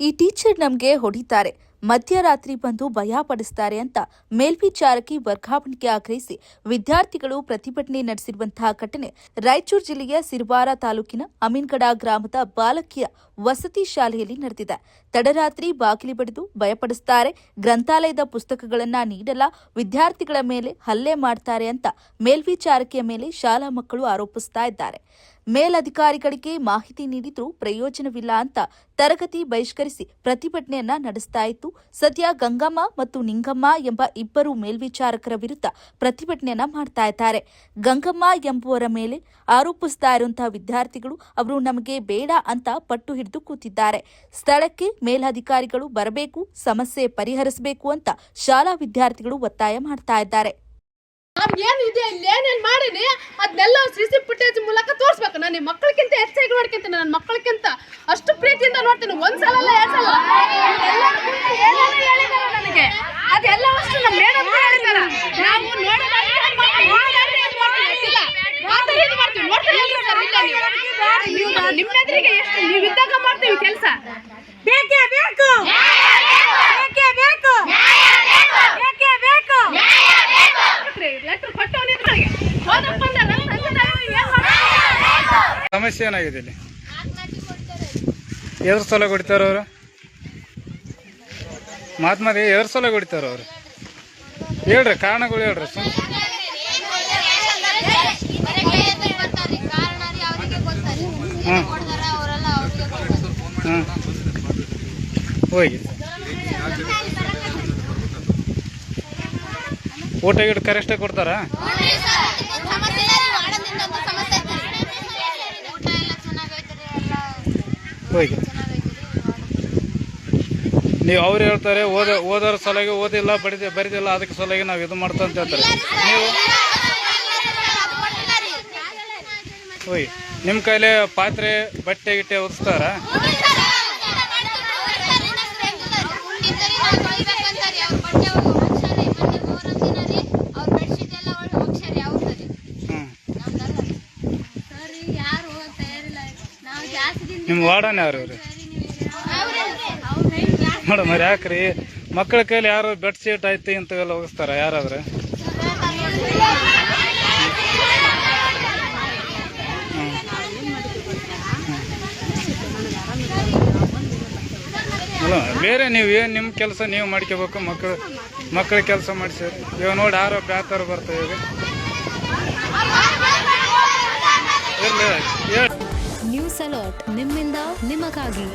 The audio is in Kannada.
ಈ ಟೀಚರ್ ನಮಗೆ ಹೊಡಿತಾರೆ, ಮಧ್ಯರಾತ್ರಿ ಬಂದು ಭಯ ಪಡಿಸ್ತಾರೆ ಅಂತ ಮೇಲ್ವಿಚಾರಕಿ ವರ್ಗಾವಣೆಗೆ ಆಗ್ರಹಿಸಿ ವಿದ್ಯಾರ್ಥಿಗಳು ಪ್ರತಿಭಟನೆ ನಡೆಸಿರುವಂತಹ ಘಟನೆ ರಾಯಚೂರು ಜಿಲ್ಲೆಯ ಸಿರವಾರ ತಾಲೂಕಿನ ಅಮೀನ್ಗಡ ಗ್ರಾಮದ ಬಾಲಕಿಯ ವಸತಿ ಶಾಲೆಯಲ್ಲಿ ನಡೆದಿದೆ. ತಡರಾತ್ರಿ ಬಾಗಿಲು ಬಡಿದು ಭಯಪಡಿಸುತ್ತಾರೆ, ಗ್ರಂಥಾಲಯದ ಪುಸ್ತಕಗಳನ್ನ ನೀಡಲ್ಲ, ವಿದ್ಯಾರ್ಥಿಗಳ ಮೇಲೆ ಹಲ್ಲೆ ಮಾಡ್ತಾರೆ ಅಂತ ಮೇಲ್ವಿಚಾರಕಿಯ ಮೇಲೆ ಶಾಲಾ ಮಕ್ಕಳು ಆರೋಪಿಸ್ತಾ ಇದ್ದಾರೆ. ಮೇಲಧಿಕಾರಿಗಳಿಗೆ ಮಾಹಿತಿ ನೀಡಿದ್ರೂ ಪ್ರಯೋಜನವಿಲ್ಲ ಅಂತ ತರಗತಿ ಬಹಿಷ್ಕರಿಸಿ ಪ್ರತಿಭಟನೆಯನ್ನ ನಡೆಸ್ತಾ ಇತ್ತು. ಸದ್ಯ ಗಂಗಮ್ಮ ಮತ್ತು ನಿಂಗಮ್ಮ ಎಂಬ ಇಬ್ಬರು ಮೇಲ್ವಿಚಾರಕರ ವಿರುದ್ಧ ಪ್ರತಿಭಟನೆಯನ್ನ ಮಾಡ್ತಾ ಇದ್ದಾರೆ. ಗಂಗಮ್ಮ ಎಂಬುವರ ಮೇಲೆ ಆರೋಪಿಸ್ತಾ ಇರುವಂತಹ ವಿದ್ಯಾರ್ಥಿಗಳು ಅವರು ನಮಗೆ ಬೇಡ ಅಂತ ಪಟ್ಟು ಹಿಡಿದು ಕೂತಿದ್ದಾರೆ. ಸ್ಥಳಕ್ಕೆ ಮೇಲಧಿಕಾರಿಗಳು ಬರಬೇಕು, ಸಮಸ್ಯೆ ಪರಿಹರಿಸಬೇಕು ಅಂತ ಶಾಲಾ ವಿದ್ಯಾರ್ಥಿಗಳು ಒತ್ತಾಯ ಮಾಡ್ತಾ ಇದ್ದಾರೆ. ಏನೇನ್ ಮಾಡೀನಿ ಅದನ್ನೆಲ್ಲ ಸಿಸಿ ಫುಟೇಜ್ ಮೂಲಕ ತೋರಿಸ್ಬೇಕು. ನಾನು ನಿಮ್ಮ ಮಕ್ಕಳಿಗಿಂತ ಹೆಚ್ಚಾಗಿ ನೋಡ್ಕೊಂತೀನಿ, ನನ್ನ ಮಕ್ಕಳಿಗಿಂತ ಅಷ್ಟು ಪ್ರೀತಿಯಿಂದ ನೋಡ್ತೀನಿ. ಒಂದ್ಸಲ ಅಲ್ಲ, ಎರಡ್ ಸಲ ನನಗೆ ಅದೆಲ್ಲ ಅಷ್ಟು ನಮ್ಮ ಮೇಡಮ್ ಹೇಳಿದಾರ. ನಾವು ನಿಮ್ಮ ಎದುರಿಗೆ ಎಷ್ಟು ನೀವು ಇದ್ದಾಗ ಮಾಡ್ತೀವಿ ಕೆಲಸ. ಬೇಕೇ ಬೇಕು, ಬೇಕೇ ಬೇಕು, ಬೇಕೇ ಬೇಕು. ಸಮಸ್ಯೆ ಏನಾಗಿದೆ ಇಲ್ಲಿ? ಎದ್ರ ಸಲ ಹೊಡಿತಾರ ಅವರು? ಮಾತ್ಮದಿ ಎದ್ರ ಸಲ ಹೊಡಿತಾರ ಅವರು? ಹೇಳ್ರಿ, ಕಾರಣಗಳು ಹೇಳ್ರಿ. ಹೋಗಿ ಊಟ ಗಿಡ ಕರೆಕ್ಟಾಗಿ ಕೊಡ್ತಾರ? ಹೋಗಿ ನೀವು ಅವ್ರು ಹೇಳ್ತಾರೆ ಓದೋರ ಸಲಗೆ ಓದಿಲ್ಲ, ಬರಿದಿಲ್ಲ, ಅದಕ್ಕೆ ಸಲಗೆ ನಾವು ಇದು ಮಾಡ್ತಾ ಅಂತ ಹೇಳ್ತಾರೆ. ನೀವು ಹೋಗಿ ನಿಮ್ಮ ಕೈಲಿ ಪಾತ್ರೆ ಬಟ್ಟೆ ಗಿಟ್ಟೆ ಒದಿಸ್ತಾರ? ನಿಮ್ಮ ವಾರ್ಡನ್ ಯಾರು ಇವ್ರಿ? ಮೇಡಮ್ ಅವ್ರು ಯಾಕ್ರಿ ಮಕ್ಕಳ ಕೈಲಿ ಯಾರು ಬೆಡ್ ಶೀಟ್ ಆಯ್ತು ಇಂಥವೆಲ್ಲ ಹೋಗಿಸ್ತಾರ ಯಾರಾದ್ರೆ? ಅಲ್ಲ, ಬೇರೆ ನೀವು ಏನು ನಿಮ್ಮ ಕೆಲಸ ನೀವು ಮಾಡ್ಕೋಬೇಕು, ಮಕ್ಕಳ ಕೆಲಸ ಮಾಡಿಸಿರಿ. ಇವಾಗ ನೋಡಿ ಯಾರೋ ಬ್ಯಾತಾರ ಬರ್ತಾವೆ. ನ್ಯೂಸ್ ಅಲರ್ಟ್, ನಿಮ್ಮಿಂದ ನಿಮಗಾಗಿ.